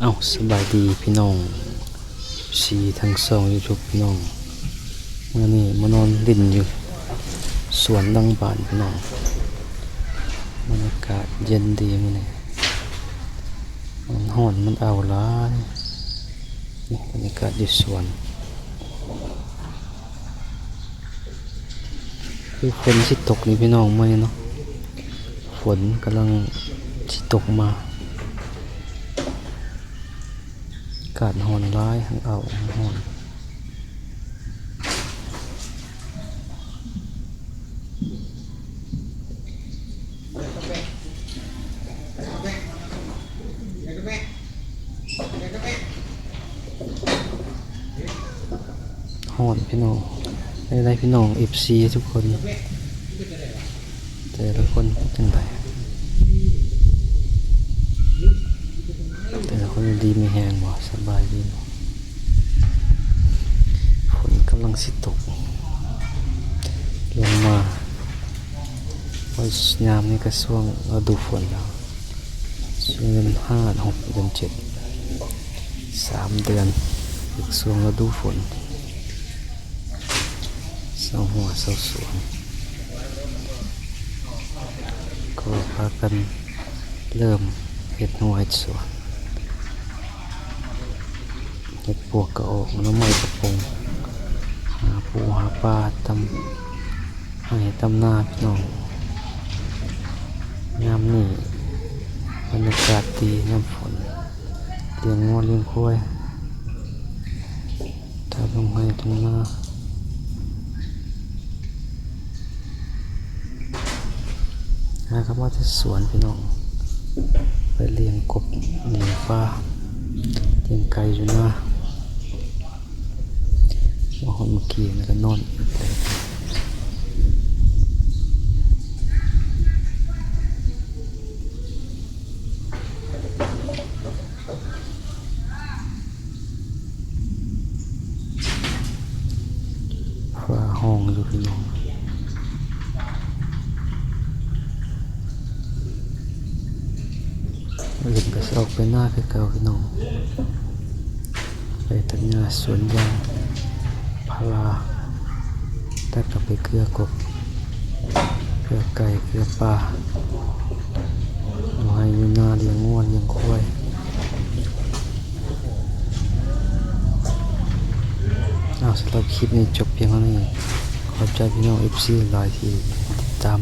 เอาสบายดีพี่น้องสีทั้งสองยูทูบพี่น้องเมื่อนี้มานอนดินอยู่สวนดังบานพี่น้องบรรยากาศเย็นดีมื้อนี้มันร้อนมันเอาหลายนี่บรรยากาศอยู่สวนคือฝนสิตกนี่พี่น้องมื้อนี้เนาะฝนกำลังสิตกมาอากาศร้อนร้ายทั้งเอาทั้งร้อนร้อนพี่น้องได้พี่น้อง FC ทุกคนแต่ละคนจังไดแต่ละคนดีมีแฮงบ่สบายดีฝนกำลังสิตกลงมาพอยามนี้ก็ช่วงฤดูฝนแล้วช่วงเดือน5 6เดือน7 3 เดือนอีกช่วงฤดูฝนเศร้าหัวเศร้าสวนก็พากันเริ่มเฮ็ดหัวเฮ็ดสวนเฮ็ดปวกกระออกน้ำไม้กระพงหาปูหาปลาตำให้ตำนาพี่น้องยามนี้บรรยากาศดีน้ำฝนเลี้ยงงัวเลี้ยงควายถ้าลงให้ตรงหน้าครับว่าจะสวนพี่น้องไปเลี้ยงกบเลี้ยงปลาเลี้ยงไก่อยู่นะว่าคนเมื่อกี้แล้วก็นอนฟ้าห้องอยู่พี่น้องอื่นก็จะออกไปหน้าคือเก่าพี่น้องไปตัดหญ้าสวนยางพาราตัดกับไปเกลือกบเกลือไก่เกลือปลาอยู่ให้อยู่หน้าเลี้ยงงัวเลี้ยงควายสำหรับคลิปนี้จบเพียงเท่านี้ขอบใจพี่น้อง FC หลายที่ติดตาม